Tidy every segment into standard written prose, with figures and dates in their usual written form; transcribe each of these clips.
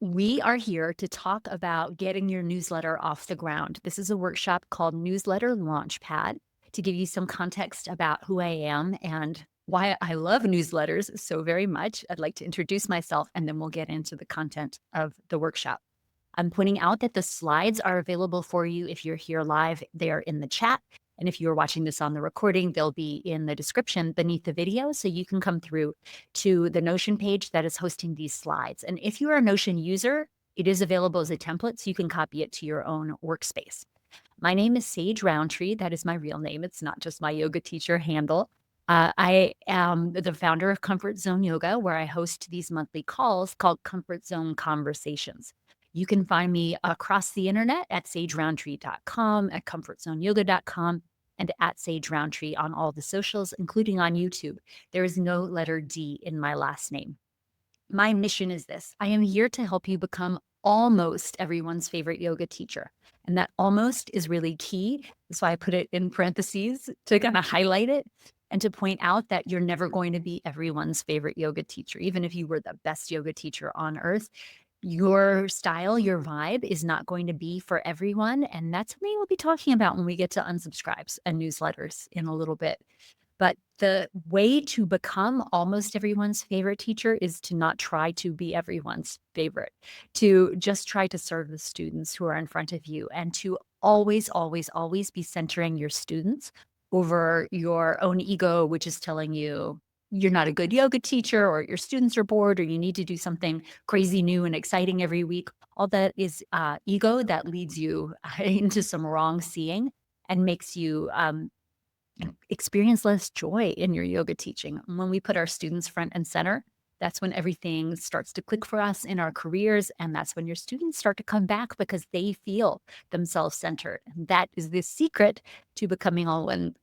We are here to talk about getting your newsletter off the ground. This is a workshop called Newsletter Launchpad to give you some context about who I am and why I love newsletters so very much. I'd like to introduce myself and then we'll get into the content of the workshop. I'm pointing out that the slides are available for you if you're here live. They are in the chat. And if you're watching this on the recording, they'll be in the description beneath the video. So you can come through to the Notion page that is hosting these slides. And if you are a Notion user, it is available as a template, so you can copy it to your own workspace. My name is Sage Rountree. That is my real name. It's not just my yoga teacher handle. I am the founder of Comfort Zone Yoga, where I host these monthly calls called Comfort Zone Conversations. You can find me across the internet at sagerountree.com, at comfortzoneyoga.com, and at Sage Rountree on all the socials, including on YouTube. There is no letter D in my last name. My mission is this: I am here to help you become almost everyone's favorite yoga teacher. And that almost is really key. That's why I put it in parentheses to kind of highlight it and to point out that you're never going to be everyone's favorite yoga teacher. Even if you were the best yoga teacher on earth, your style, your vibe is not going to be for everyone. And that's something we'll be talking about when we get to unsubscribes and newsletters in a little bit. But the way to become almost everyone's favorite teacher is to not try to be everyone's favorite, to just try to serve the students who are in front of you, and to always, always, always be centering your students over your own ego, which is telling you you're not a good yoga teacher, or your students are bored, or you need to do something crazy new and exciting every week. All that is ego that leads you into some wrong seeing and makes you experience less joy in your yoga teaching. When we put our students front and center, that's when everything starts to click for us in our careers. And that's when your students start to come back because they feel themselves centered. And that is the secret to becoming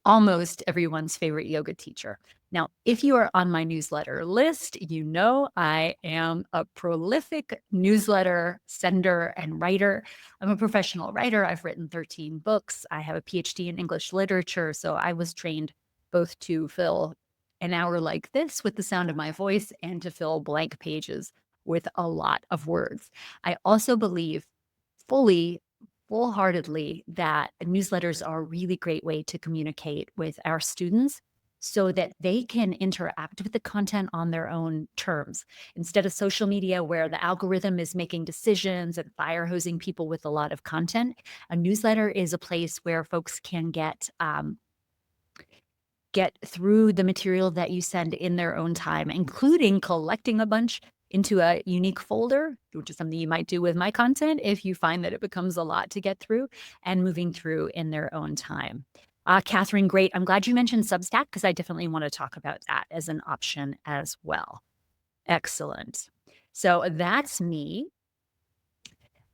almost everyone's favorite yoga teacher. Now, if you are on my newsletter list, you know I am a prolific newsletter sender and writer. I'm a professional writer. I've written 13 books. I have a PhD in English literature. So I was trained both to fill an hour like this with the sound of my voice and to fill blank pages with a lot of words. I also believe full-heartedly that newsletters are a really great way to communicate with our students so that they can interact with the content on their own terms. Instead of social media where the algorithm is making decisions and fire hosing people with a lot of content, a newsletter is a place where folks can get through the material that you send in their own time, including collecting a bunch into a unique folder, which is something you might do with my content if you find that it becomes a lot to get through, and moving through in their own time. Catherine, great. I'm glad you mentioned Substack because I definitely want to talk about that as an option as well. Excellent. So that's me.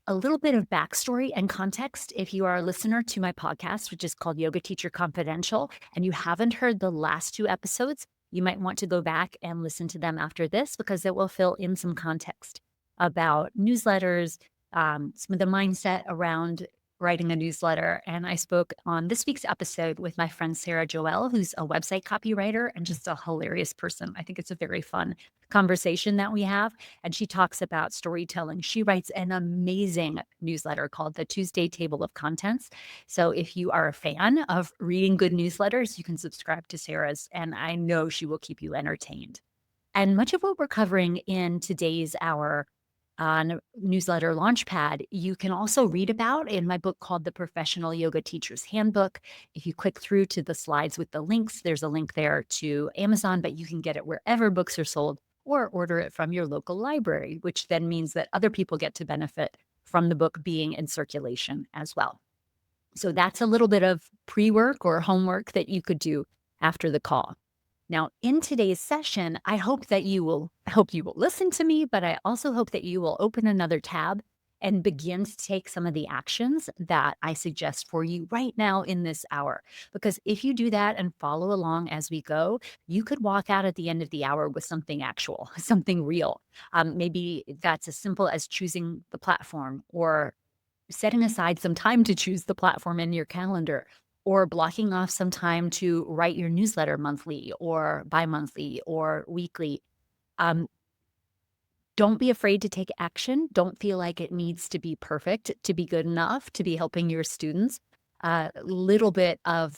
A little bit of backstory and context if you are a listener to my podcast, which is called Yoga Teacher Confidential, and you haven't heard the last two episodes, you might want to go back and listen to them after this because it will fill in some context about newsletters, some of the mindset around writing a newsletter. And I spoke on this week's episode with my friend Sarah Joelle, who's a website copywriter and just a hilarious person. I think it's a very fun conversation that we have. And she talks about storytelling. She writes an amazing newsletter called the Tuesday Table of Contents. So if you are a fan of reading good newsletters, you can subscribe to Sarah's, and I know she will keep you entertained. And much of what we're covering in today's hour on Newsletter Launchpad, you can also read about in my book called The Professional Yoga Teacher's Handbook. If you click through to the slides with the links, there's a link there to Amazon, but you can get it wherever books are sold or order it from your local library, which then means that other people get to benefit from the book being in circulation as well. So that's a little bit of pre-work or homework that you could do after the call. Now, in today's session, I hope you will listen to me, but I also hope that you will open another tab and begin to take some of the actions that I suggest for you right now in this hour. Because if you do that and follow along as we go, you could walk out at the end of the hour with something actual, something real. Maybe that's as simple as choosing the platform, or setting aside some time to choose the platform in your calendar, or blocking off some time to write your newsletter monthly or bi-monthly or weekly. Don't be afraid to take action. Don't feel like it needs to be perfect to be good enough to be helping your students. A little bit of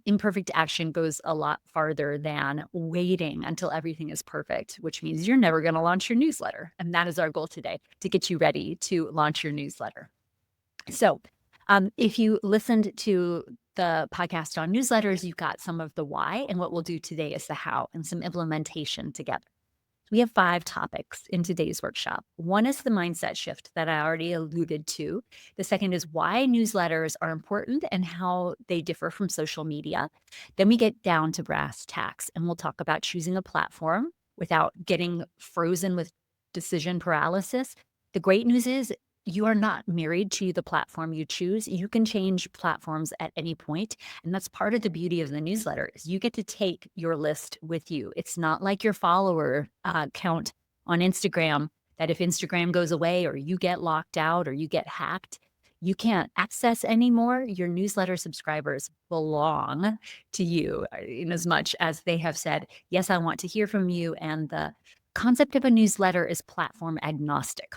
imperfect action goes a lot farther than waiting until everything is perfect, which means you're never going to launch your newsletter. And that is our goal today, to get you ready to launch your newsletter. So if you listened to the podcast on newsletters, you've got some of the why, and what we'll do today is the how and some implementation together. We have 5 topics in today's workshop. One is the mindset shift that I already alluded to. The second is why newsletters are important and how they differ from social media. Then we get down to brass tacks, and we'll talk about choosing a platform without getting frozen with decision paralysis. The great news is you are not married to the platform you choose. You can change platforms at any point, and that's part of the beauty of the newsletter is you get to take your list with you. It's not like your follower count on Instagram, that if Instagram goes away or you get locked out or you get hacked, you can't access anymore. Your newsletter subscribers belong to you in as much as they have said, yes, I want to hear from you. And the concept of a newsletter is platform agnostic.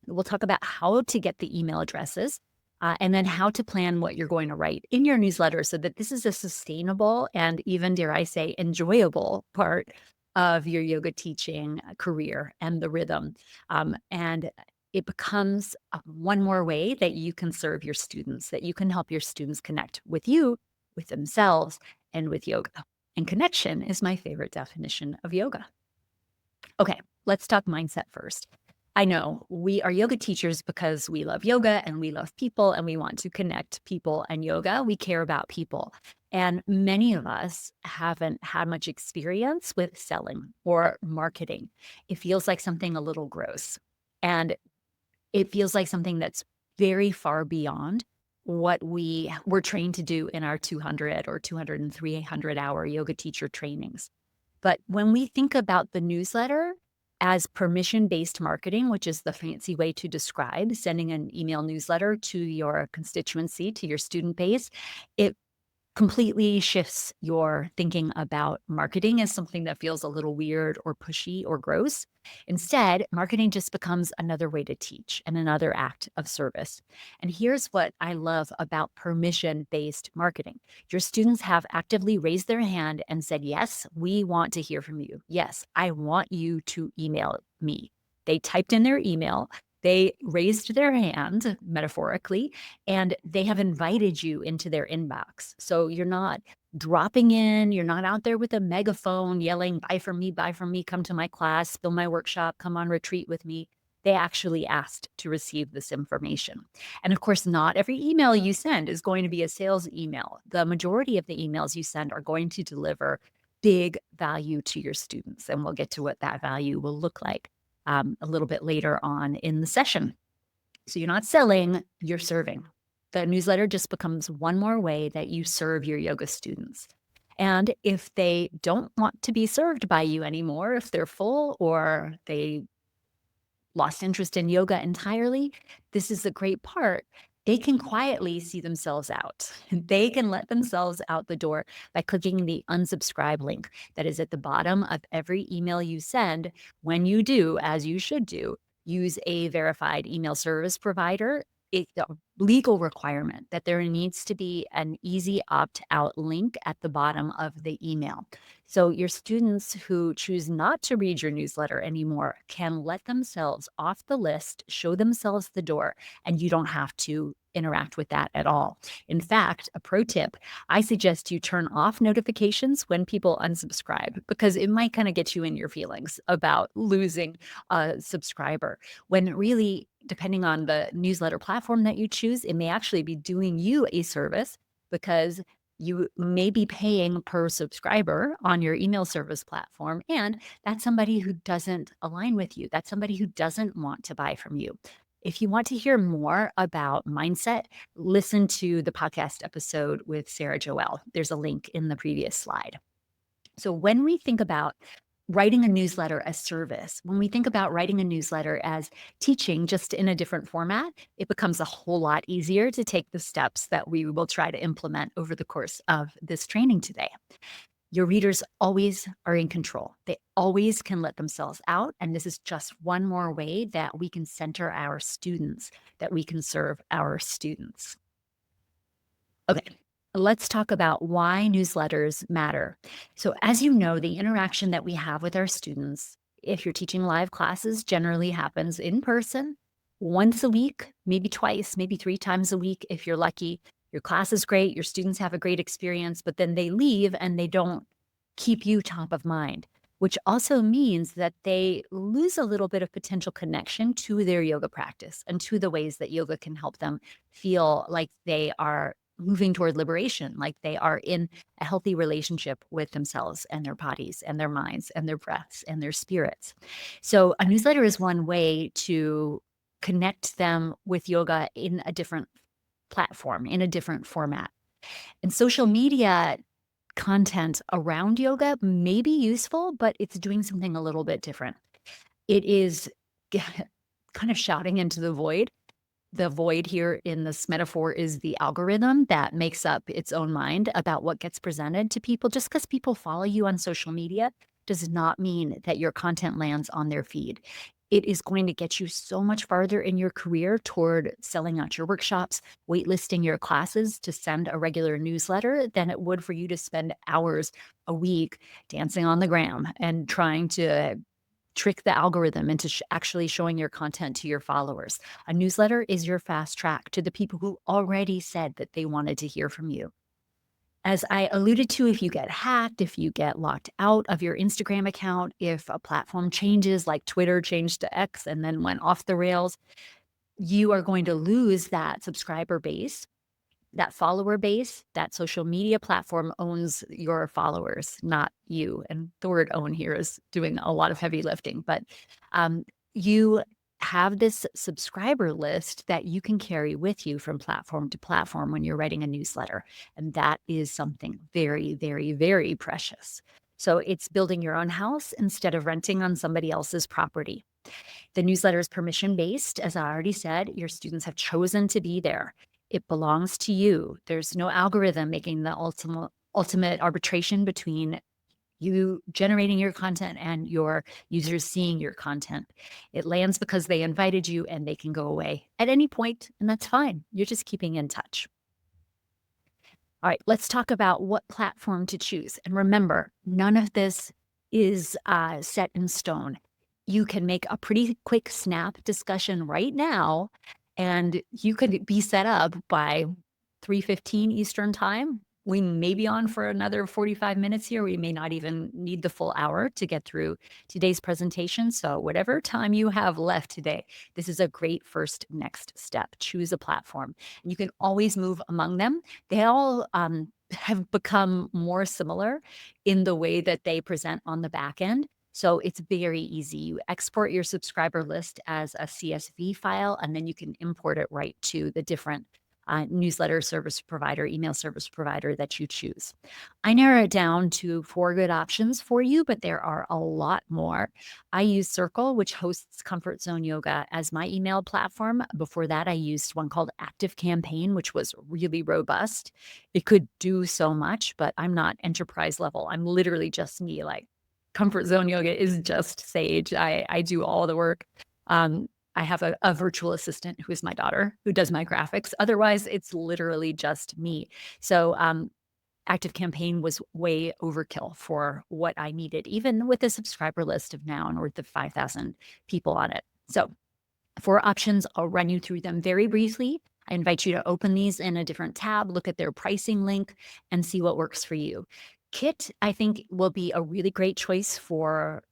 We'll talk about how to get the email addresses and then how to plan what you're going to write in your newsletter so that this is a sustainable and even, dare I say, enjoyable part of your yoga teaching career and the rhythm. And it becomes one more way that you can serve your students, that you can help your students connect with you, with themselves, and with yoga. And connection is my favorite definition of yoga. Okay, let's talk mindset first. I know we are yoga teachers because we love yoga and we love people and we want to connect people and yoga. We care about people. And many of us haven't had much experience with selling or marketing. It feels like something a little gross. And it feels like something that's very far beyond what we were trained to do in our 200 or 200 and 300-hour yoga teacher trainings. But when we think about the newsletter as permission-based marketing, which is the fancy way to describe sending an email newsletter to your constituency, to your student base, it completely shifts your thinking about marketing as something that feels a little weird or pushy or gross. Instead, marketing just becomes another way to teach and another act of service. And here's what I love about permission-based marketing. Your students have actively raised their hand and said, yes, we want to hear from you. Yes, I want you to email me. They typed in their email. They raised their hand, metaphorically, and they have invited you into their inbox. So you're not dropping in, you're not out there with a megaphone yelling, buy from me, come to my class, fill my workshop, come on retreat with me. They actually asked to receive this information. And of course, not every email you send is going to be a sales email. The majority of the emails you send are going to deliver big value to your students. And we'll get to what that value will look like a little bit later on in the session. So you're not selling, you're serving. The newsletter just becomes one more way that you serve your yoga students. And if they don't want to be served by you anymore, if they're full or they lost interest in yoga entirely, this is the great part. They can quietly see themselves out. They can let themselves out the door by clicking the unsubscribe link that is at the bottom of every email you send. When you do, as you should do, use a verified email service provider. It's a legal requirement that there needs to be an easy opt-out link at the bottom of the email. So your students who choose not to read your newsletter anymore can let themselves off the list, show themselves the door, and you don't have to interact with that at all. In fact, a pro tip, I suggest you turn off notifications when people unsubscribe because it might kind of get you in your feelings about losing a subscriber when really, depending on the newsletter platform that you choose, it may actually be doing you a service because you may be paying per subscriber on your email service platform. And that's somebody who doesn't align with you. That's somebody who doesn't want to buy from you. If you want to hear more about mindset, listen to the podcast episode with Sarah Joelle. There's a link in the previous slide. So when we think about writing a newsletter as service, when we think about writing a newsletter as teaching just in a different format, it becomes a whole lot easier to take the steps that we will try to implement over the course of this training today. Your readers always are in control. They always can let themselves out. And this is just one more way that we can center our students, that we can serve our students. Okay, let's talk about why newsletters matter. So, as you know, the interaction that we have with our students, if you're teaching live classes, generally happens in person once a week, maybe twice, maybe 3 times a week if you're lucky. Your class is great, your students have a great experience, but then they leave and they don't keep you top of mind, which also means that they lose a little bit of potential connection to their yoga practice and to the ways that yoga can help them feel like they are moving toward liberation, like they are in a healthy relationship with themselves and their bodies and their minds and their breaths and their spirits. So a newsletter is one way to connect them with yoga in a different platform, in a different format. And social media content around yoga may be useful, but it's doing something a little bit different. It is kind of shouting into the void. The void here in this metaphor is the algorithm that makes up its own mind about what gets presented to people. Just because people follow you on social media does not mean that your content lands on their feed. It is going to get you so much farther in your career toward selling out your workshops, waitlisting your classes to send a regular newsletter than it would for you to spend hours a week dancing on the gram and trying to trick the algorithm into actually showing your content to your followers. A newsletter is your fast track to the people who already said that they wanted to hear from you. As I alluded to, if you get hacked, if you get locked out of your Instagram account, if a platform changes like Twitter changed to X and then went off the rails, you are going to lose that subscriber base, that follower base. That social media platform owns your followers, not you. And the word own here is doing a lot of heavy lifting, but you have this subscriber list that you can carry with you from platform to platform when you're writing a newsletter. And that is something very, very, very precious. So it's building your own house instead of renting on somebody else's property. The newsletter is permission based. As I already said, your students have chosen to be there. It belongs to you. There's no algorithm making the ultimate arbitration between you generating your content and your users seeing your content. It lands because they invited you and they can go away at any point, and that's fine. You're just keeping in touch. All right, let's talk about what platform to choose. And remember, none of this is set in stone. You can make a pretty quick snap discussion right now, and you could be set up by 3:15 Eastern time. We may be on for another 45 minutes here. We may not even need the full hour to get through today's presentation. So whatever time you have left today, this is a great first next step. Choose a platform. You can always move among them. They all have become more similar in the way that they present on the back end. So it's very easy. You export your subscriber list as a CSV file, and then you can import it right to the different newsletter service provider, email service provider that you choose. I narrow it down to 4 good options for you, but there are a lot more. I use Circle, which hosts Comfort Zone Yoga as my email platform. Before that, I used one called Active Campaign, which was really robust. It could do so much, but I'm not enterprise level. I'm literally just me. Like, Comfort Zone Yoga is just Sage. I do all the work. I have a virtual assistant who is my daughter who does my graphics. Otherwise, it's literally just me. So Active Campaign was way overkill for what I needed, even with a subscriber list of now north of 5,000 people on it. So 4 options, I'll run you through them very briefly. I invite you to open these in a different tab, look at their pricing link, and see what works for you. Kit, I think, will be a really great choice for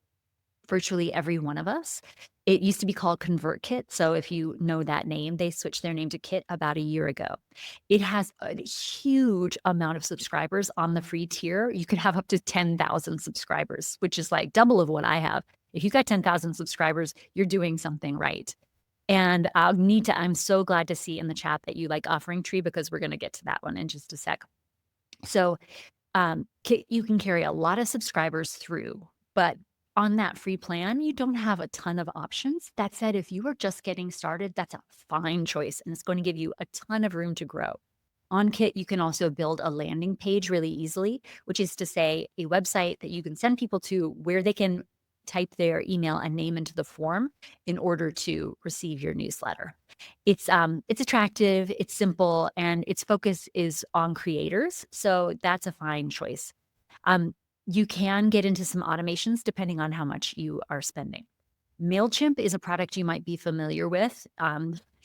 virtually every one of us. It used to be called ConvertKit. So if you know that name, they switched their name to Kit about a year ago. It has a huge amount of subscribers on the free tier. You could have up to 10,000 subscribers, which is like double of what I have. If you got 10,000 subscribers, you're doing something right. And I'm so glad to see in the chat that you like Offering because we're going to get to that one in just a sec. So you can carry a lot of subscribers through, but on that free plan, you don't have a ton of options. That said, if you are just getting started, that's a fine choice, and it's going to give you a ton of room to grow. On Kit, you can also build a landing page really easily, which is to say a website that you can send people to where they can type their email and name into the form in order to receive your newsletter. It's attractive, it's simple, and its focus is on creators, so that's a fine choice. You can get into some automations depending on how much you are spending. MailChimp is a product you might be familiar with,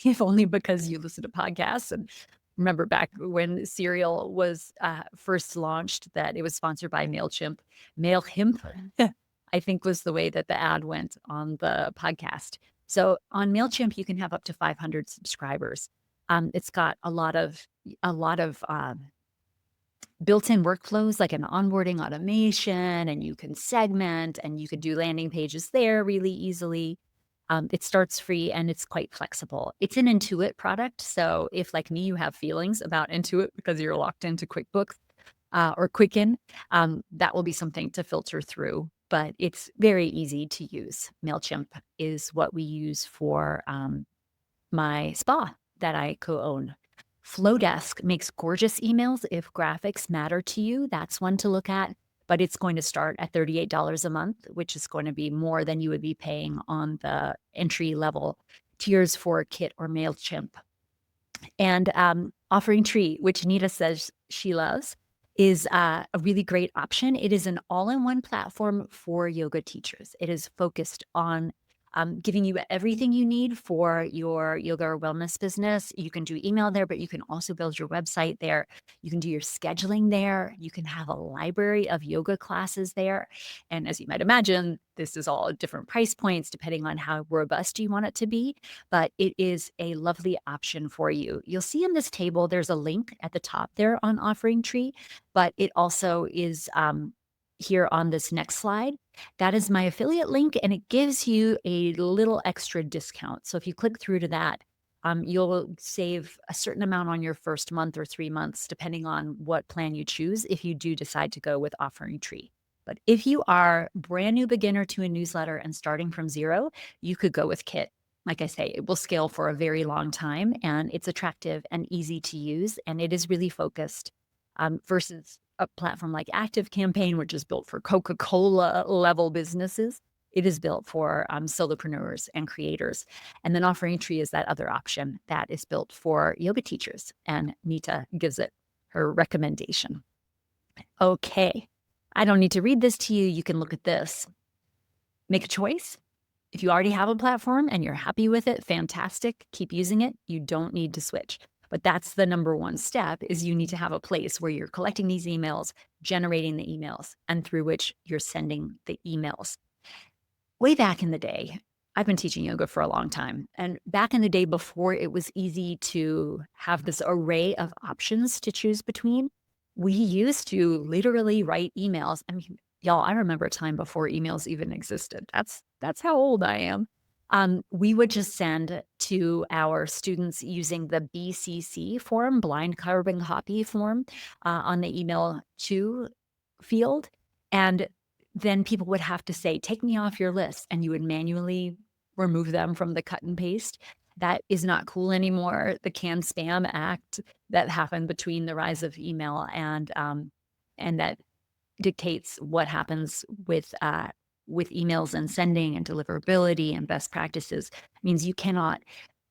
if only because you listen to podcasts and remember back when Serial was first launched that it was sponsored by MailChimp. MailHimp, I think, was the way that the ad went on the podcast. So on MailChimp, you can have up to 500 subscribers. It's got a lot of built-in workflows like an onboarding automation, and you can segment and you can do landing pages there really easily. It starts free and it's quite flexible. It's an Intuit product. So if, like me, you have feelings about Intuit because you're locked into QuickBooks or Quicken, that will be something to filter through. But it's very easy to use. MailChimp is what we use for my spa that I co-own. Flodesk makes gorgeous emails. If graphics matter to you, that's one to look at. But it's going to start at $38 a month, which is going to be more than you would be paying on the entry-level tiers for Kit or MailChimp. And Offering Tree, which Nita says she loves, is a really great option. It is an all-in-one platform for yoga teachers. It is focused on giving you everything you need for your yoga or wellness business. You can do email there, but you can also build your website there. You can do your scheduling there. You can have a library of yoga classes there. And as you might imagine, this is all different price points depending on how robust you want it to be, but it is a lovely option for you. You'll see in this table, there's a link at the top there on Offering Tree, but it also is here on this next slide. That is my affiliate link, and it gives you a little extra discount. So if you click through to that, you'll save a certain amount on your first month or 3 months, depending on what plan you choose, if you do decide to go with Offering Tree. But if you are brand new beginner to a newsletter and starting from zero, you could go with Kit. Like I say, it will scale for a very long time, and it's attractive and easy to use, and it is really focused versus a platform like ActiveCampaign, which is built for Coca-Cola level businesses. It is built for solopreneurs and creators. And then Offering Tree is that other option that is built for yoga teachers. And Nita gives it her recommendation. Okay, I don't need to read this to you. You can look at this. Make a choice. If you already have a platform and you're happy with it, fantastic. Keep using it. You don't need to switch. But that's the number one step, is you need to have a place where you're collecting these emails, generating the emails, and through which you're sending the emails. Way back in the day, I've been teaching yoga for a long time. And back in the day, before it was easy to have this array of options to choose between, we used to literally write emails. I mean, y'all, I remember a time before emails even existed. That's how old I am. We would just send to our students using the BCC form, blind carbon copy form, on the email to field. And then people would have to say, take me off your list. And you would manually remove them from the cut and paste. That is not cool anymore. The Can Spam Act that happened between the rise of email and that dictates what happens with emails and sending and deliverability and best practices means you cannot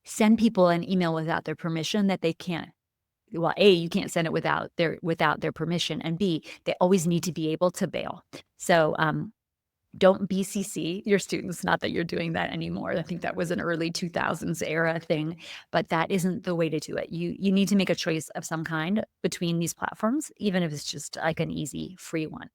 send people an email without their permission. That they can't. Well, A, you can't send it without their permission, and B, they always need to be able to bail. So don't BCC your students. Not that you're doing that anymore. I think that was an early 2000s era thing, but that isn't the way to do it. You need to make a choice of some kind between these platforms, even if it's just like an easy free one.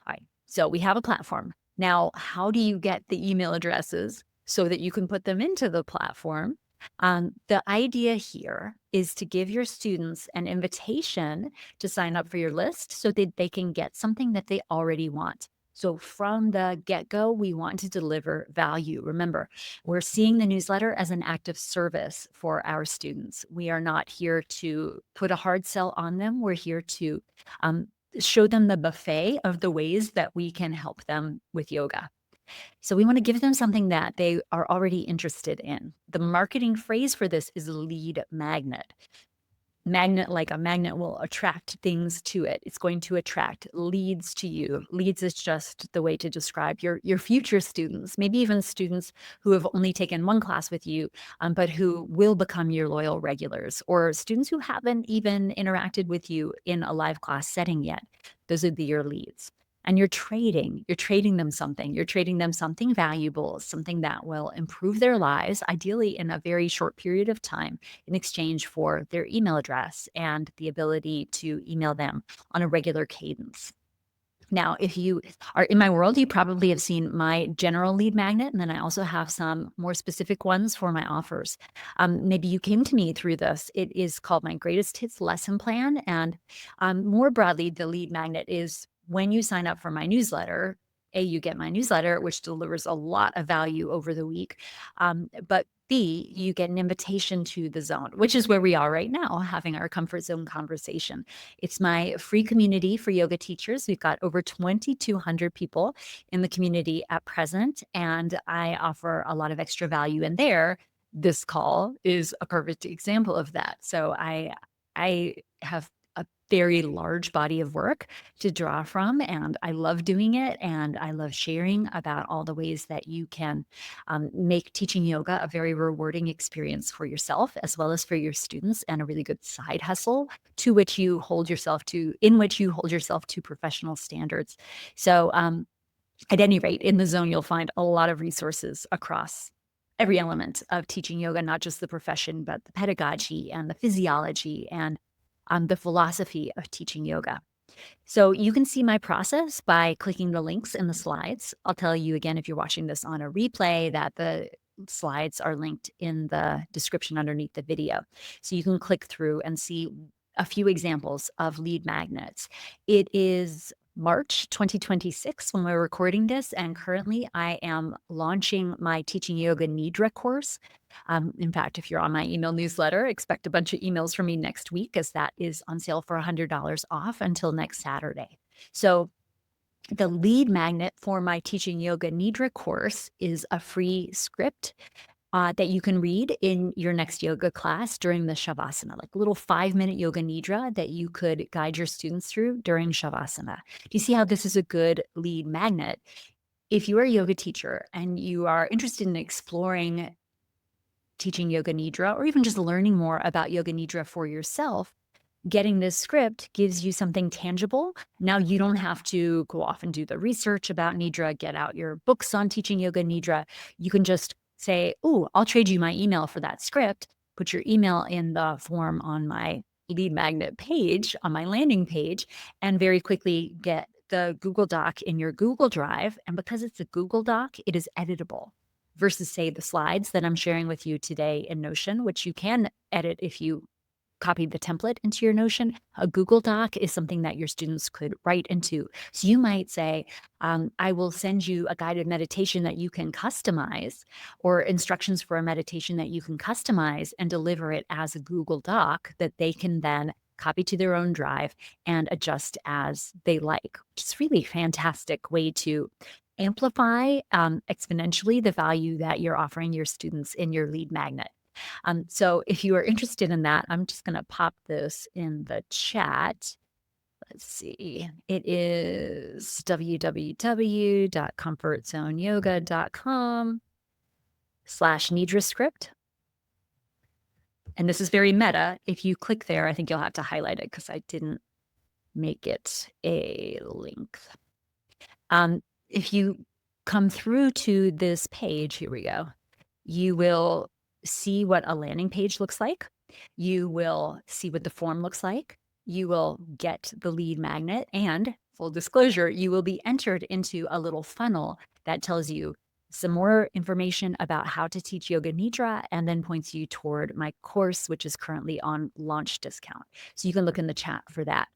All right, so we have a platform. Now, how do you get the email addresses so that you can put them into the platform? The idea here is to give your students an invitation to sign up for your list so that they can get something that they already want. So from the get-go, we want to deliver value. Remember, we're seeing the newsletter as an act of service for our students. We are not here to put a hard sell on them. We're here to show them the buffet of the ways that we can help them with yoga. So we want to give them something that they are already interested in. The marketing phrase for this is lead magnet. magnet, like a magnet will attract things to it. It's going to attract leads to you. Leads is just the way to describe your future students, maybe even students who have only taken one class with you, but who will become your loyal regulars, or students who haven't even interacted with you in a live class setting yet. Those would be your leads. And you're trading them something. You're trading them something valuable, something that will improve their lives, ideally in a very short period of time, in exchange for their email address and the ability to email them on a regular cadence. Now, if you are in my world, you probably have seen my general lead magnet, and then I also have some more specific ones for my offers. Maybe you came to me through this. It is called my Greatest Hits Lesson Plan. And more broadly, the lead magnet is when you sign up for my newsletter. You get my newsletter, which delivers a lot of value over the week. But B, you get an invitation to the zone, which is where we are right now, having our comfort zone conversation. It's my free community for yoga teachers. We've got over 2,200 people in the community at present, and I offer a lot of extra value in there. This call is a perfect example of that. So I have a very large body of work to draw from, and I love doing it, and I love sharing about all the ways that you can make teaching yoga a very rewarding experience for yourself as well as for your students, and a really good side hustle in which you hold yourself to professional standards. So at any rate, in the zone, you'll find a lot of resources across every element of teaching yoga, not just the profession, but the pedagogy and the physiology and the philosophy of teaching yoga. So you can see my process by clicking the links in the slides. I'll tell you again, if you're watching this on a replay, that the slides are linked in the description underneath the video. So you can click through and see a few examples of lead magnets. It is March 2026 when we're recording this, and currently I am launching my Teaching Yoga Nidra course. In fact, if you're on my email newsletter, expect a bunch of emails from me next week, as that is on sale for $100 off until next Saturday. So the lead magnet for my Teaching Yoga Nidra course is a free script that you can read in your next yoga class during the Shavasana, like a little 5-minute yoga nidra that you could guide your students through during Shavasana. Do you see how this is a good lead magnet? If you are a yoga teacher and you are interested in exploring teaching yoga nidra, or even just learning more about yoga nidra for yourself, getting this script gives you something tangible. Now you don't have to go off and do the research about nidra, get out your books on teaching yoga nidra. You can just say, "Oh, I'll trade you my email for that script." Put your email in the form on my lead magnet page, on my landing page, and very quickly get the Google Doc in your Google Drive. And because it's a Google Doc, it is editable versus, say, the slides that I'm sharing with you today in Notion, which you can edit if you copy the template into your Notion. A Google Doc is something that your students could write into. So you might say, I will send you a guided meditation that you can customize, or instructions for a meditation that you can customize, and deliver it as a Google Doc that they can then copy to their own drive and adjust as they like, which is really a fantastic way to amplify exponentially the value that you're offering your students in your lead magnet. So if you are interested in that, I'm just going to pop this in the chat. Let's see. It is www.comfortzoneyoga.com/Nidra script. And this is very meta. If you click there, I think you'll have to highlight it because I didn't make it a link. If you come through to this page, here we go, you will see what a landing page looks like. You will see what the form looks like. You will get the lead magnet, and full disclosure, you will be entered into a little funnel that tells you some more information about how to teach yoga nidra, and then points you toward my course, which is currently on launch discount. So you can look in the chat for that.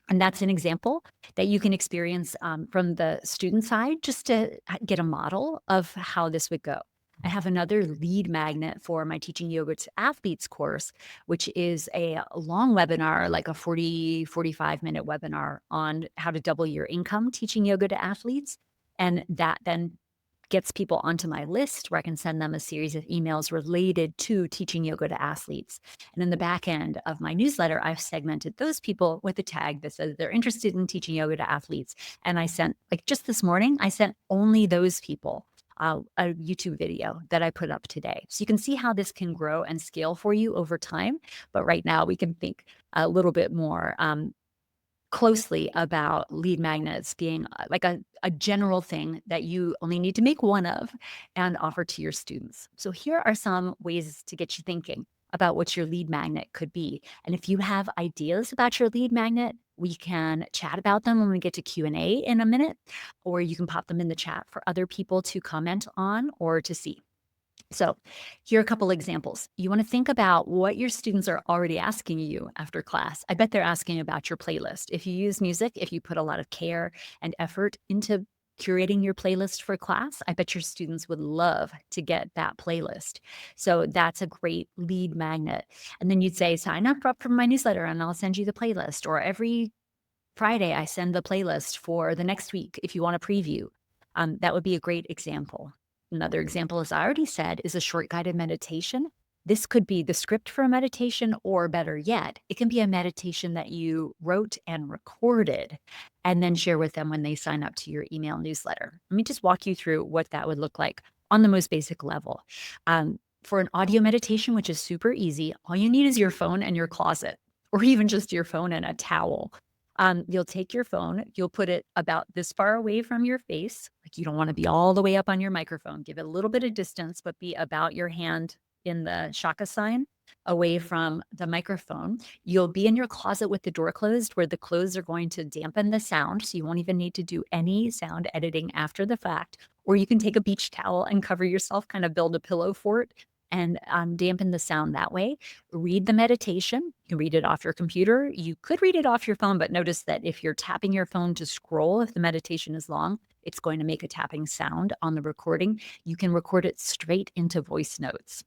And that's an example that you can experience from the student side, just to get a model of how this would go. I have another lead magnet for my Teaching Yoga to Athletes course, which is a long webinar, like a 45-minute webinar on how to double your income teaching yoga to athletes. And that then gets people onto my list where I can send them a series of emails related to teaching yoga to athletes. And in the back end of my newsletter, I've segmented those people with a tag that says they're interested in teaching yoga to athletes. And I sent, like just this morning, I sent only those people a YouTube video that I put up today. So you can see how this can grow and scale for you over time. But right now we can think a little bit more closely about lead magnets being like a general thing that you only need to make one of and offer to your students. So here are some ways to get you thinking about what your lead magnet could be. And if you have ideas about your lead magnet, we can chat about them when we get to Q&A in a minute, or you can pop them in the chat for other people to comment on or to see. So here are a couple examples. You want to think about what your students are already asking you after class. I bet they're asking about your playlist. If you use music, if you put a lot of care and effort into curating your playlist for class, I bet your students would love to get that playlist. So that's a great lead magnet. And then you'd say, sign up for my newsletter and I'll send you the playlist. Or every Friday, I send the playlist for the next week if you want a preview. That would be a great example. Another example, as I already said, is a short guided meditation. This could be the script for a meditation, or better yet, it can be a meditation that you wrote and recorded and then share with them when they sign up to your email newsletter. Let me just walk you through what that would look like on the most basic level. For an audio meditation, which is super easy, all you need is your phone and your closet, or even just your phone and a towel. You'll take your phone, you'll put it about this far away from your face. Like you don't want to be all the way up on your microphone. Give it a little bit of distance, but be about your hand in the shaka sign away from the microphone. You'll be in your closet with the door closed, where the clothes are going to dampen the sound. So you won't even need to do any sound editing after the fact. Or you can take a beach towel and cover yourself, kind of build a pillow fort and dampen the sound that way. Read the meditation. You can read it off your computer. You could read it off your phone, but notice that if you're tapping your phone to scroll, if the meditation is long, it's going to make a tapping sound on the recording. You can record it straight into voice notes.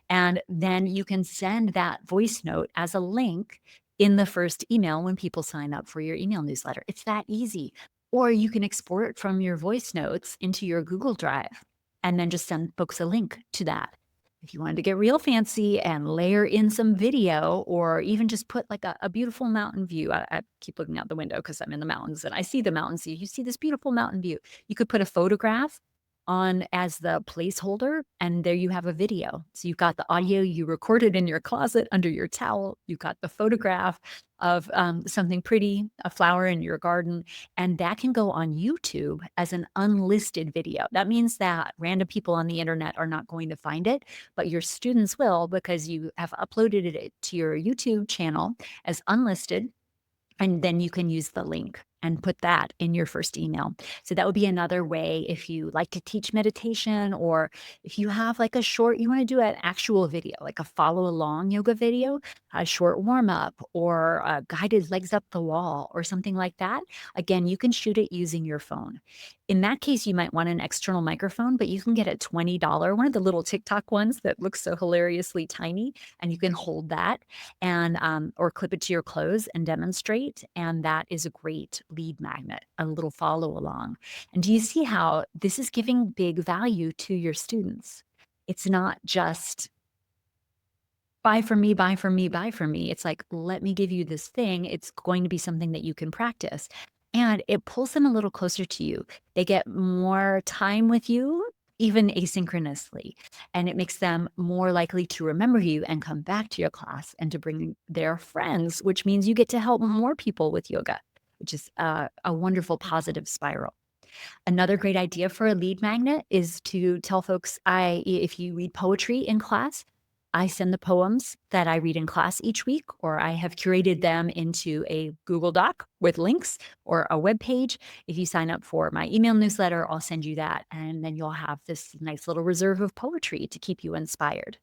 And then you can send that voice note as a link in the first email when people sign up for your email newsletter. It's that easy. Or you can export from your voice notes into your Google Drive and then just send folks a link to that. If you wanted to get real fancy and layer in some video, or even just put like a beautiful mountain view. I keep looking out the window because I'm in the mountains and I see the mountains. You see this beautiful mountain view. You could put a photograph on as the placeholder, and there you have a video. So you've got the audio you recorded in your closet under your towel. You've got the photograph of something pretty, a flower in your garden, and that can go on YouTube as an unlisted video. That means that random people on the internet are not going to find it, but your students will, because you have uploaded it to your YouTube channel as unlisted. And then you can use the link and put that in your first email. So that would be another way if you like to teach meditation, or if you have like a short, you want to do an actual video, like a follow along yoga video, a short warm up, or a guided legs up the wall or something like that. Again, you can shoot it using your phone. In that case, you might want an external microphone, but you can get a $20, one of the little TikTok ones that looks so hilariously tiny, and you can hold that and or clip it to your clothes and demonstrate. And that is a great lead magnet, a little follow along. And do you see how this is giving big value to your students? It's not just buy from me, buy from me, buy from me. It's like, let me give you this thing. It's going to be something that you can practice. And it pulls them a little closer to you. They get more time with you, even asynchronously. And it makes them more likely to remember you and come back to your class and to bring their friends, which means you get to help more people with yoga, which is a wonderful positive spiral. Another great idea for a lead magnet is to tell folks, if you read poetry in class, I send the poems that I read in class each week, or I have curated them into a Google Doc with links or a web page. If you sign up for my email newsletter, I'll send you that. And then you'll have this nice little reserve of poetry to keep you inspired.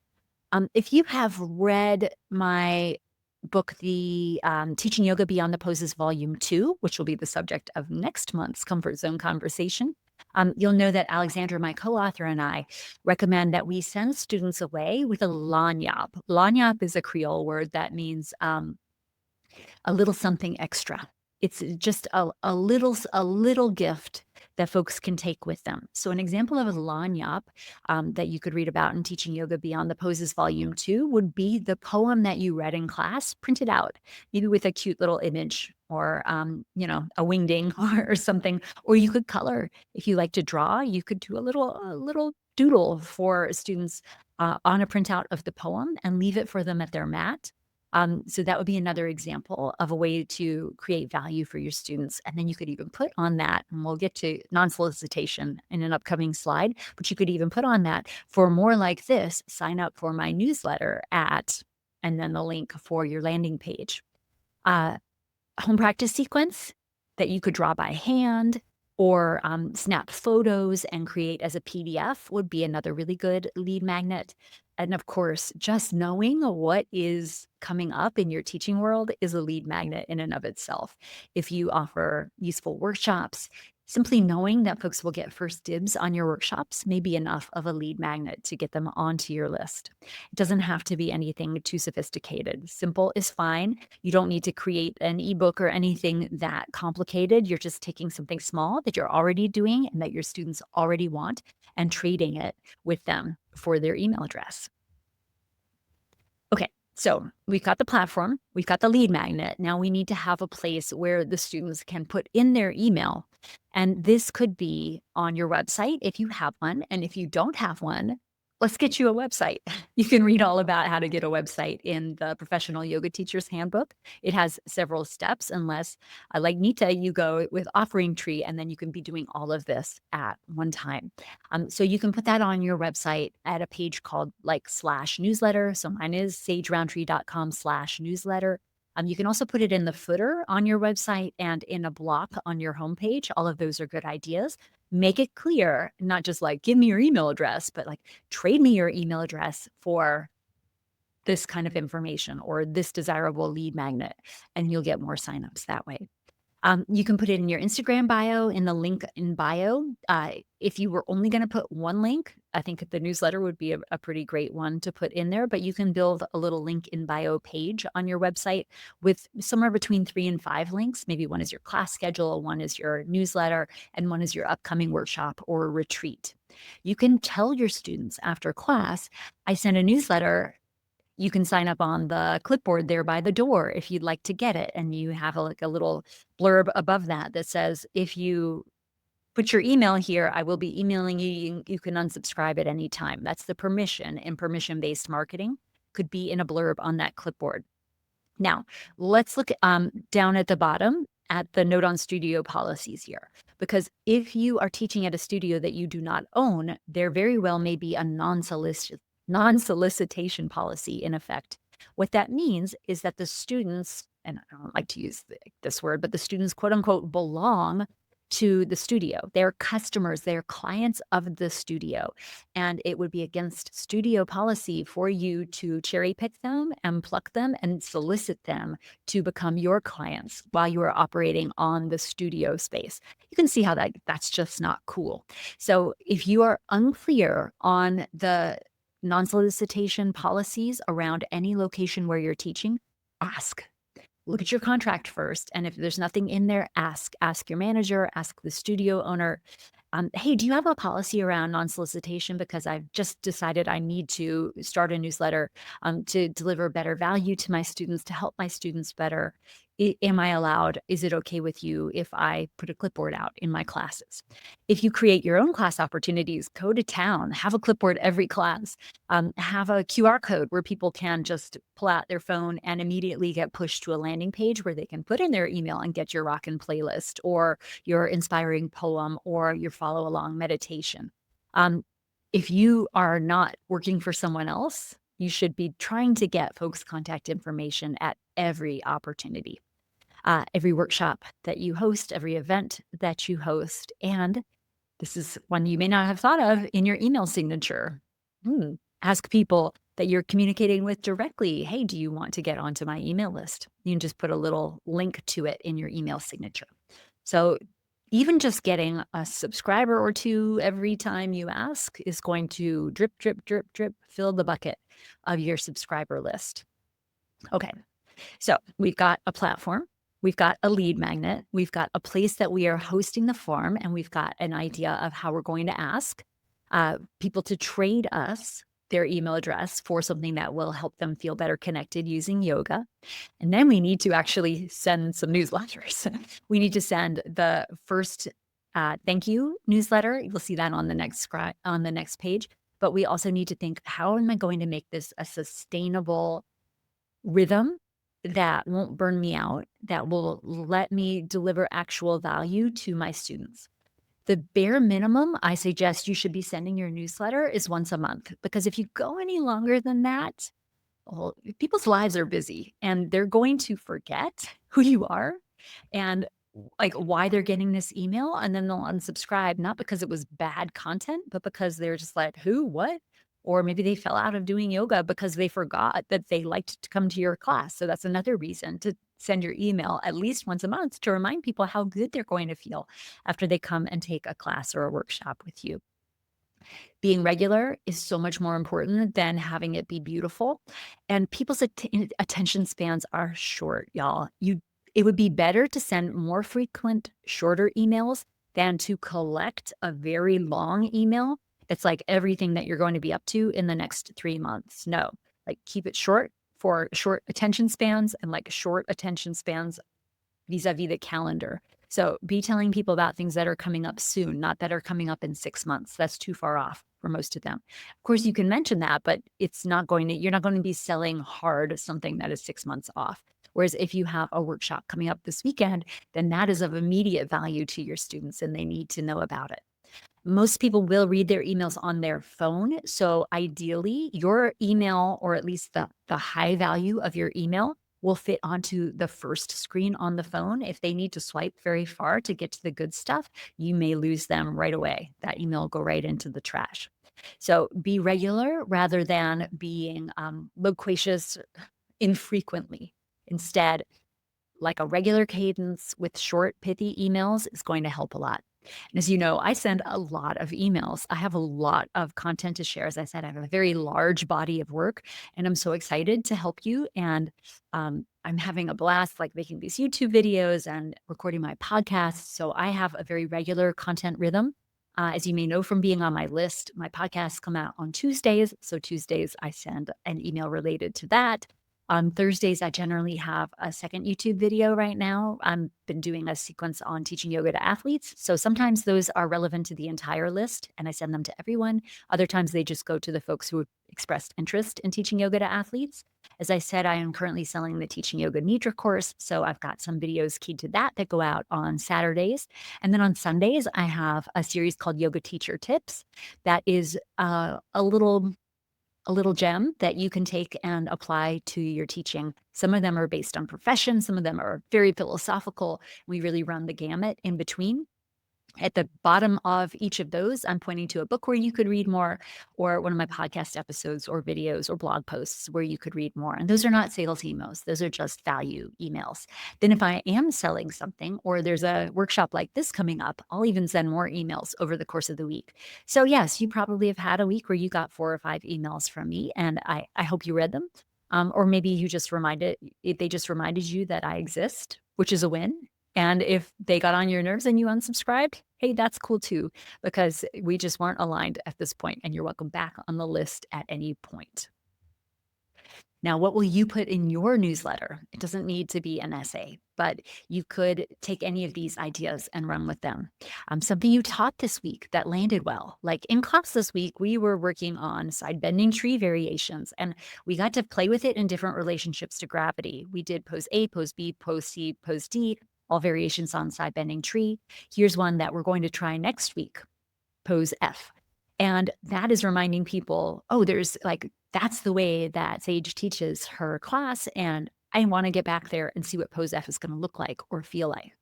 If you have read my book, the Teaching Yoga Beyond the Poses Volume 2, which will be the subject of next month's Comfort Zone Conversation, you'll know that Alexandra, my co-author, and I recommend that we send students away with a lanyap. Lanyap is a Creole word that means a little something extra. It's just a little gift that folks can take with them. So an example of a Lanap that you could read about in Teaching Yoga Beyond the Poses Volume 2 would be the poem that you read in class, printed out, maybe with a cute little image or, a wingding or something. Or you could color. If you like to draw, you could do a little doodle for students on a printout of the poem and leave it for them at their mat. So that would be another example of a way to create value for your students. And then you could even put on that, and we'll get to non-solicitation in an upcoming slide, but you could even put on that for more like this, sign up for my newsletter at, and then the link for your landing page. Home practice sequence that you could draw by hand or snap photos and create as a PDF would be another really good lead magnet. And of course, just knowing what is coming up in your teaching world is a lead magnet in and of itself. If you offer useful workshops, simply knowing that folks will get first dibs on your workshops may be enough of a lead magnet to get them onto your list. It doesn't have to be anything too sophisticated. Simple is fine. You don't need to create an ebook or anything that complicated. You're just taking something small that you're already doing and that your students already want and trading it with them for their email address. Okay, so we've got the platform, we've got the lead magnet. Now we need to have a place where the students can put in their email. And this could be on your website if you have one. And if you don't have one, let's get you a website. You can read all about how to get a website in the Professional Yoga Teacher's Handbook. It has several steps, unless, like Nita, you go with Rountree, and then you can be doing all of this at one time. So you can put that on your website at a page called /newsletter. So mine is sagerountree.com/newsletter. You can also put it in the footer on your website and in a block on your homepage. All of those are good ideas. Make it clear, not just give me your email address, but trade me your email address for this kind of information or this desirable lead magnet, and you'll get more signups that way. You can put it in your Instagram bio, in the link in bio. If you were only going to put one link, I think the newsletter would be a pretty great one to put in there, but you can build a little link in bio page on your website with somewhere between 3 and 5 links. Maybe one is your class schedule, one is your newsletter, and one is your upcoming workshop or retreat. You can tell your students after class, I sent a newsletter. You can sign up on the clipboard there by the door if you'd like to get it. And you have a little blurb above that says, if you put your email here, I will be emailing you. You can unsubscribe at any time. That's the permission, and permission-based marketing could be in a blurb on that clipboard. Now, let's look down at the bottom at the Note on Studio policies here, because if you are teaching at a studio that you do not own, there very well may be a non-solicitation policy in effect. What that means is that the students, and I don't like to use this word, but the students, quote unquote, belong to the studio. They're customers, they're clients of the studio. And it would be against studio policy for you to cherry pick them and pluck them and solicit them to become your clients while you are operating on the studio space. You can see how that's just not cool. So if you are unclear on the non-solicitation policies around any location where you're teaching, ask. Look at your contract first. And if there's nothing in there, ask your manager, ask the studio owner. Hey, do you have a policy around non-solicitation? Because I've just decided I need to start a newsletter to deliver better value to my students, to help my students better. Am I allowed? Is it okay with you if I put a clipboard out in my classes? If you create your own class opportunities, go to town, have a clipboard every class, have a QR code where people can just pull out their phone and immediately get pushed to a landing page where they can put in their email and get your rockin' playlist or your inspiring poem or your follow along meditation. If you are not working for someone else, you should be trying to get folks' contact information at every opportunity. Every workshop that you host, every event that you host. And this is one you may not have thought of in your email signature. Ask people that you're communicating with directly, hey, do you want to get onto my email list? You can just put a little link to it in your email signature. So even just getting a subscriber or two every time you ask is going to drip, drip, drip, drip, fill the bucket of your subscriber list. Okay, so we've got a platform. We've got a lead magnet. We've got a place that we are hosting the form, and we've got an idea of how we're going to ask people to trade us their email address for something that will help them feel better connected using yoga. And then we need to actually send some newsletters. We need to send the first thank you newsletter. You'll see that on the next page. But we also need to think, how am I going to make this a sustainable rhythm that won't burn me out, that will let me deliver actual value to my students? The bare minimum I suggest you should be sending your newsletter is once a month, because if you go any longer than that, well, people's lives are busy and they're going to forget who you are and like why they're getting this email, and then they'll unsubscribe, not because it was bad content, but because they're just like, who, what? Or maybe they fell out of doing yoga because they forgot that they liked to come to your class. So that's another reason to send your email at least once a month to remind people how good they're going to feel after they come and take a class or a workshop with you. Being regular is so much more important than having it be beautiful. And people's attention spans are short, y'all. It would be better to send more frequent, shorter emails than to collect a very long email. It's like everything that you're going to be up to in the next 3 months. No, like keep it short for short attention spans, and like short attention spans vis-a-vis the calendar. So be telling people about things that are coming up soon, not that are coming up in 6 months. That's too far off for most of them. Of course, you can mention that, but you're not going to be selling hard something that is 6 months off. Whereas if you have a workshop coming up this weekend, then that is of immediate value to your students and they need to know about it. Most people will read their emails on their phone. So ideally, your email, or at least the high value of your email, will fit onto the first screen on the phone. If they need to swipe very far to get to the good stuff, you may lose them right away. That email will go right into the trash. So be regular rather than being loquacious infrequently. Instead, like a regular cadence with short, pithy emails is going to help a lot. And as you know, I send a lot of emails. I have a lot of content to share. As I said, I have a very large body of work, and I'm so excited to help you. And I'm having a blast, like making these YouTube videos and recording my podcasts. So I have a very regular content rhythm. As you may know from being on my list, my podcasts come out on Tuesdays. So Tuesdays, I send an email related to that. On Thursdays, I generally have a second YouTube video right now. I've been doing a sequence on teaching yoga to athletes. So sometimes those are relevant to the entire list and I send them to everyone. Other times they just go to the folks who have expressed interest in teaching yoga to athletes. As I said, I am currently selling the Teaching Yoga Nidra course. So I've got some videos keyed to that go out on Saturdays. And then on Sundays, I have a series called Yoga Teacher Tips that is a little gem that you can take and apply to your teaching. Some of them are based on profession. Some of them are very philosophical. We really run the gamut in between. At the bottom of each of those, I'm pointing to a book where you could read more, or one of my podcast episodes or videos or blog posts where you could read more. And those are not sales emails. Those are just value emails. Then if I am selling something or there's a workshop like this coming up, I'll even send more emails over the course of the week. So yes, you probably have had a week where you got 4 or 5 emails from me, and I hope you read them. Or maybe they just reminded you that I exist, which is a win. And if they got on your nerves and you unsubscribed, hey, that's cool too, because we just weren't aligned at this point, and you're welcome back on the list at any point. Now, what will you put in your newsletter? It doesn't need to be an essay, but you could take any of these ideas and run with them. Something you taught this week that landed well. Like in class this week, we were working on side bending tree variations, and we got to play with it in different relationships to gravity. We did pose A, pose B, pose C, pose D, all variations on side bending tree. Here's one that we're going to try next week, pose F. And that is reminding people, oh, that's the way that Sage teaches her class. And I want to get back there and see what pose F is going to look like or feel like.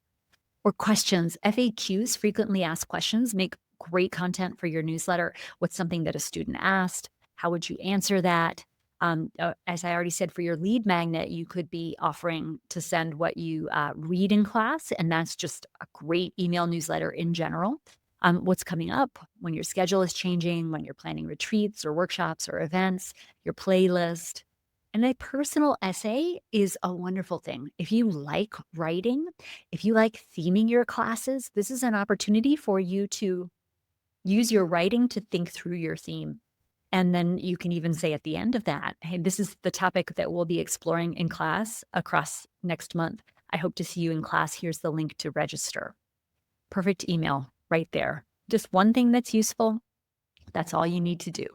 Or questions, FAQs, frequently asked questions, make great content for your newsletter. What's something that a student asked? How would you answer that? As I already said, for your lead magnet, you could be offering to send what you read in class, and that's just a great email newsletter in general. What's coming up, when your schedule is changing, when you're planning retreats or workshops or events, your playlist. And a personal essay is a wonderful thing. If you like writing, if you like theming your classes, this is an opportunity for you to use your writing to think through your theme. And then you can even say at the end of that, hey, this is the topic that we'll be exploring in class across next month. I hope to see you in class. Here's the link to register. Perfect email right there. Just one thing that's useful. That's all you need to do.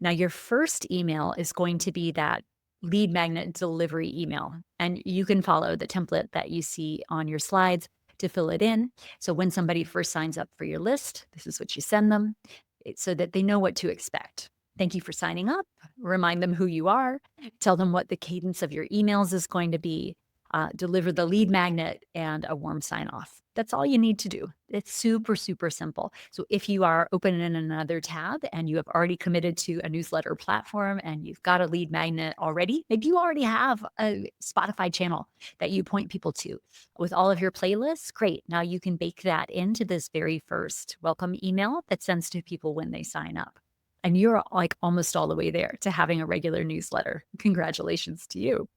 Now, your first email is going to be that lead magnet delivery email, and you can follow the template that you see on your slides to fill it in. So when somebody first signs up for your list, this is what you send them so that they know what to expect. Thank you for signing up. Remind them who you are. Tell them what the cadence of your emails is going to be. Deliver the lead magnet and a warm sign off. That's all you need to do. It's super, super simple. So if you are open in another tab and you have already committed to a newsletter platform and you've got a lead magnet already, maybe you already have a Spotify channel that you point people to with all of your playlists. Great. Now you can bake that into this very first welcome email that sends to people when they sign up. And you're like almost all the way there to having a regular newsletter. Congratulations to you.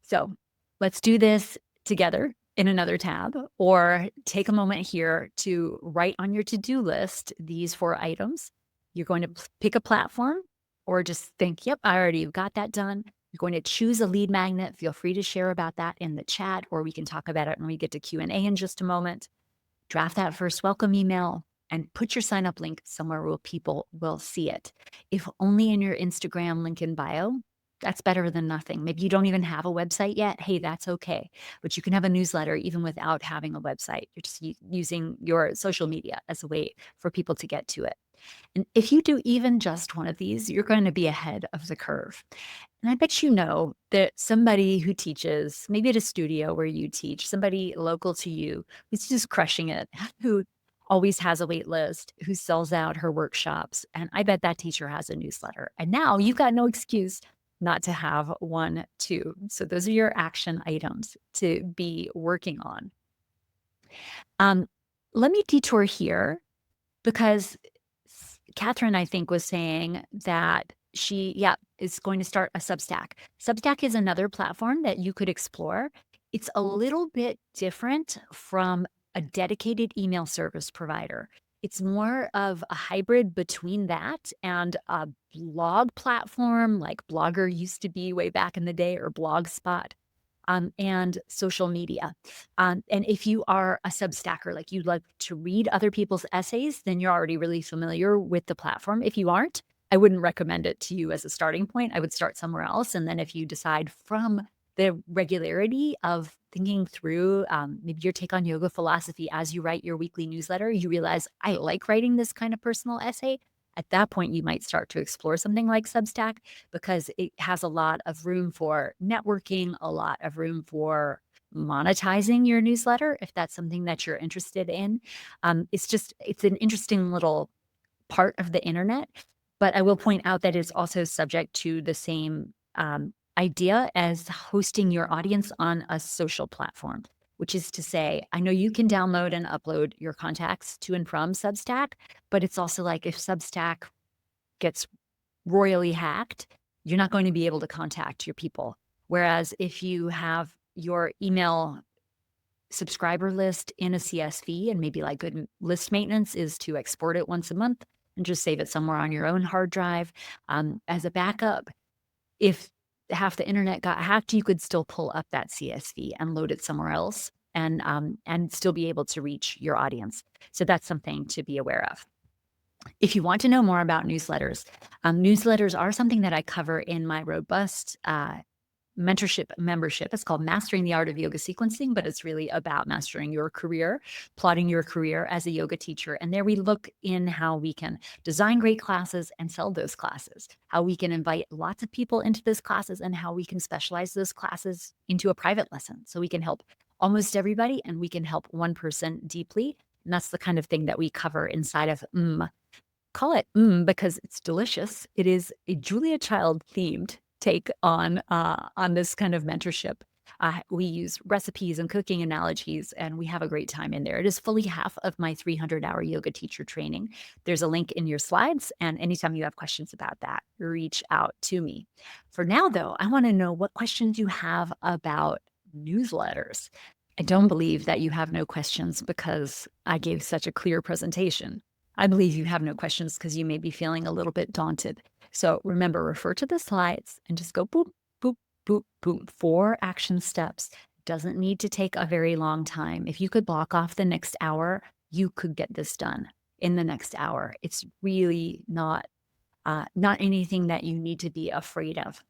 So let's do this together in another tab, or take a moment here to write on your to-do list these 4 items. You're going to pick a platform or just think, yep, I already got that done. You're going to choose a lead magnet. Feel free to share about that in the chat, or we can talk about it when we get to Q&A in just a moment. Draft that first welcome email and put your sign up link somewhere where people will see it. If only in your Instagram link in bio, that's better than nothing. Maybe you don't even have a website yet. Hey, that's okay. But you can have a newsletter even without having a website. You're just using your social media as a way for people to get to it. And if you do even just one of these, you're going to be ahead of the curve. And I bet you know that somebody who teaches, maybe at a studio where you teach, somebody local to you who's just crushing it, who always has a wait list, who sells out her workshops. And I bet that teacher has a newsletter. And now you've got no excuse not to have one too. So those are your action items to be working on. Let me detour here because Catherine, I think, was saying that she, is going to start a Substack. Substack is another platform that you could explore. It's a little bit different from a dedicated email service provider. It's more of a hybrid between that and a blog platform like Blogger used to be way back in the day, or Blogspot, and social media. And if you are a Substacker, like you like to read other people's essays, then you're already really familiar with the platform. If you aren't, I wouldn't recommend it to you as a starting point. I would start somewhere else. And then if you decide from the regularity of thinking through maybe your take on yoga philosophy as you write your weekly newsletter, you realize, I like writing this kind of personal essay. At that point, you might start to explore something like Substack because it has a lot of room for networking, a lot of room for monetizing your newsletter, if that's something that you're interested in. It's an interesting little part of the internet, but I will point out that it's also subject to the same idea as hosting your audience on a social platform, which is to say, I know you can download and upload your contacts to and from Substack, but it's also like if Substack gets royally hacked, you're not going to be able to contact your people. Whereas if you have your email subscriber list in a CSV, and maybe like good list maintenance is to export it once a month and just save it somewhere on your own hard drive as a backup. If half the internet got hacked, you could still pull up that CSV and load it somewhere else and still be able to reach your audience. So that's something to be aware of. If you want to know more about newsletters, newsletters are something that I cover in my robust mentorship membership. It's called Mastering the Art of Yoga Sequencing, but it's really about mastering your career, plotting your career as a yoga teacher. And there we look in how we can design great classes and sell those classes, how we can invite lots of people into those classes, and how we can specialize those classes into a private lesson. So we can help almost everybody, and we can help one person deeply. And that's the kind of thing that we cover inside of Call it because it's delicious. It is a Julia Child themed take on this kind of mentorship. We use recipes and cooking analogies, and we have a great time in there. It is fully half of my 300-hour yoga teacher training. There's a link in your slides, and anytime you have questions about that, reach out to me. For now, though, I want to know what questions you have about newsletters. I don't believe that you have no questions because I gave such a clear presentation. I believe you have no questions because you may be feeling a little bit daunted. So remember, refer to the slides and just go boop, boop, boop, boop. 4 action steps. Doesn't need to take a very long time. If you could block off the next hour, you could get this done in the next hour. It's really not anything that you need to be afraid of.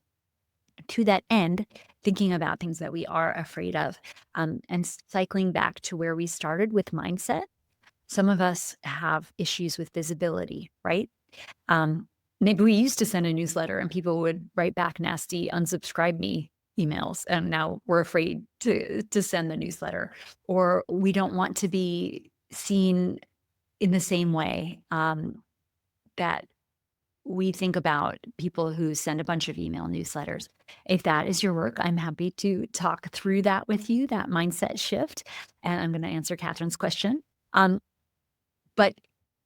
To that end, thinking about things that we are afraid of, and cycling back to where we started with mindset. Some of us have issues with visibility, right? Maybe we used to send a newsletter and people would write back nasty unsubscribe me emails, and now we're afraid to send the newsletter, or we don't want to be seen in the same way that we think about people who send a bunch of email newsletters. If that is your work, I'm happy to talk through that with you, that mindset shift, and I'm going to answer Catherine's question. But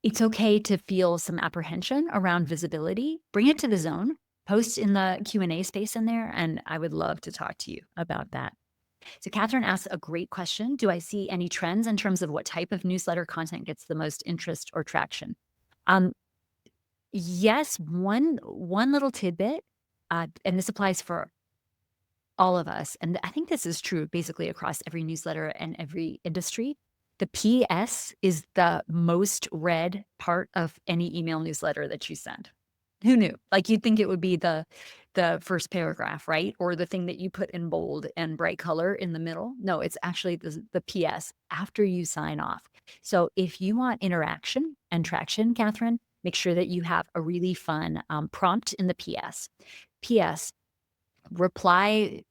it's okay to feel some apprehension around visibility. Bring it to the zone, post in the Q&A space in there, and I would love to talk to you about that. So Catherine asks a great question. Do I see any trends in terms of what type of newsletter content gets the most interest or traction? Yes, one little tidbit, and this applies for all of us, and I think this is true basically across every newsletter and every industry. The PS is the most read part of any email newsletter that you send. Who knew? Like, you'd think it would be the first paragraph, right? Or the thing that you put in bold and bright color in the middle. No, it's actually the PS after you sign off. So if you want interaction and traction, Catherine, make sure that you have a really fun prompt in the PS. PS, reply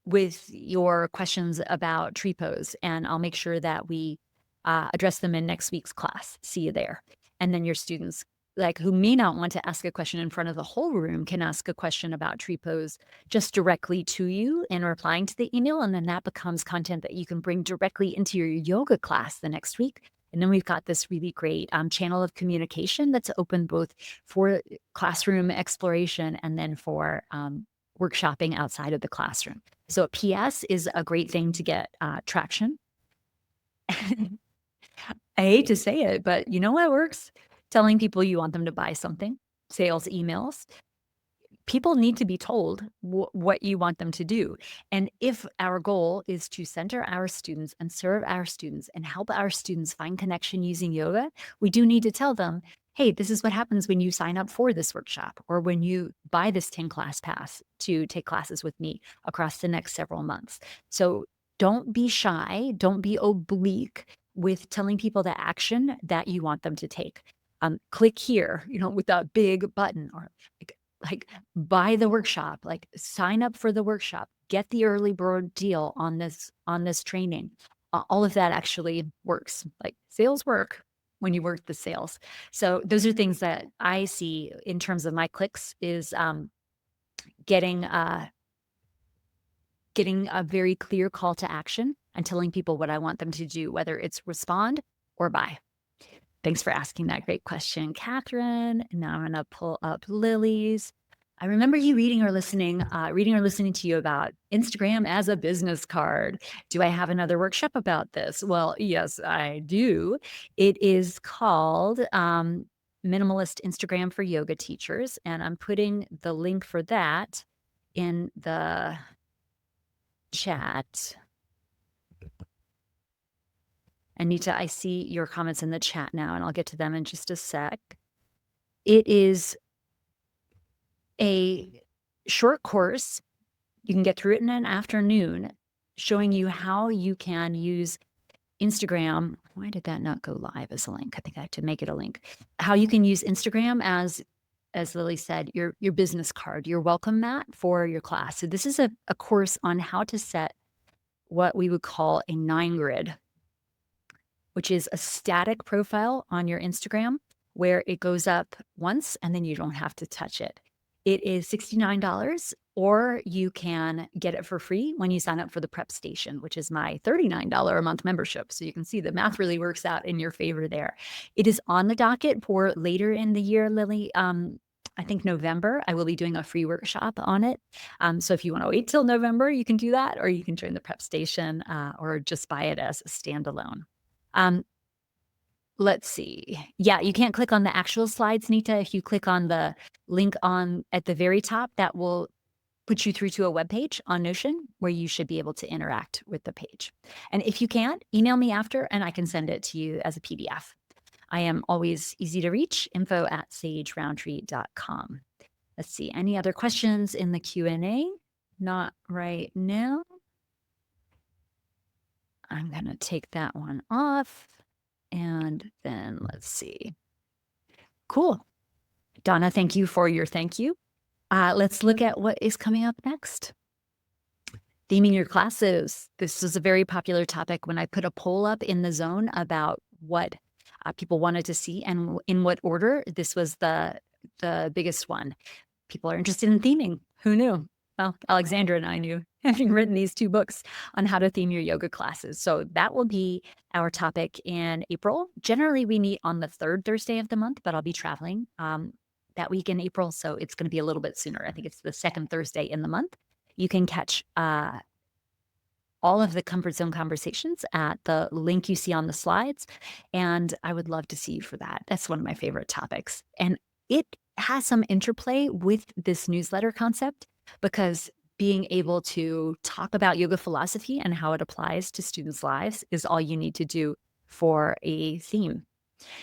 with your questions about tree pose, and I'll make sure that we address them in next week's class. See you there. And then your students, like, who may not want to ask a question in front of the whole room, can ask a question about tree pose just directly to you in replying to the email, and then that becomes content that you can bring directly into your yoga class the next week. And then we've got this really great channel of communication that's open both for classroom exploration and then for workshopping outside of the classroom. So a PS is a great thing to get traction. I hate to say it, but you know what works? Telling people you want them to buy something, sales emails. People need to be told what you want them to do. And if our goal is to center our students and serve our students and help our students find connection using yoga, we do need to tell them, hey, this is what happens when you sign up for this workshop or when you buy this 10 class pass to take classes with me across the next several months. So don't be shy. Don't be oblique with telling people the action that you want them to take. Click here, with that big button, or like buy the workshop, like sign up for the workshop, get the early bird deal on this training. All of that actually works. Like, sales work when you work the sales. So those are things that I see in terms of my clicks, is getting a very clear call to action and telling people what I want them to do, whether it's respond or buy. Thanks for asking that great question, Catherine. Now I'm going to pull up Lily's. I remember you reading or listening to you about Instagram as a business card. Do I have another workshop about this? Well, yes, I do. It is called Minimalist Instagram for Yoga Teachers, and I'm putting the link for that in the chat. Anita, I see your comments in the chat now, and I'll get to them in just a sec. It is a short course. You can get through it in an afternoon, showing you how you can use Instagram. Why did that not go live as a link? I think I have to make it a link. How you can use Instagram as Lily said, your business card, your welcome mat for your class. So this is a course on how to set what we would call a 9-grid, which is a static profile on your Instagram where it goes up once and then you don't have to touch it. It is $69, or you can get it for free when you sign up for the Prep Station, which is my $39 a month membership. So you can see the math really works out in your favor there. It is on the docket for later in the year, Lily. I think November, I will be doing a free workshop on it. So if you want to wait till November, you can do that, or you can join the Prep Station, or just buy it as a standalone. Let's see. Yeah, you can't click on the actual slides, Nita. If you click on the link at the very top, that will put you through to a web page on Notion where you should be able to interact with the page. And if you can't, email me after and I can send it to you as a PDF. I am always easy to reach, info@sagerountree.com. Let's see, any other questions in the Q&A? Not right now. I'm going to take that one off. And then let's see. Cool. Donna, thank you for your thank you. Let's look at what is coming up next. Theming your classes. This is a very popular topic. When I put a poll up in the zone about what people wanted to see and in what order, this was the biggest one. People are interested in theming. Who knew? Well, Alexandra and I knew, having written these 2 books on how to theme your yoga classes. So that will be our topic in April. Generally, we meet on the 3rd Thursday of the month, but I'll be traveling that week in April, so it's going to be a little bit sooner. I think it's the 2nd Thursday in the month. You can catch all of the Comfort Zone conversations at the link you see on the slides, and I would love to see you for that. That's one of my favorite topics. And it has some interplay with this newsletter concept, because being able to talk about yoga philosophy and how it applies to students' lives is all you need to do for a theme.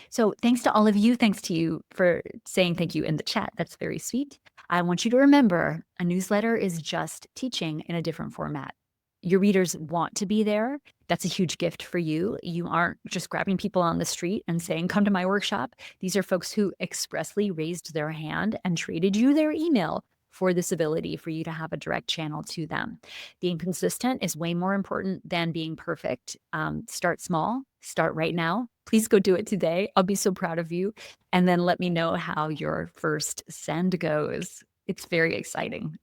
So thanks to all of you. Thanks to you for saying thank you in the chat. That's very sweet. I want you to remember, a newsletter is just teaching in a different format. Your readers want to be there. That's a huge gift for you. You aren't just grabbing people on the street and saying, come to my workshop. These are folks who expressly raised their hand and traded you their email for this ability for you to have a direct channel to them. Being consistent is way more important than being perfect. Start small, start right now. Please go do it today. I'll be so proud of you. And then let me know how your first send goes. It's very exciting.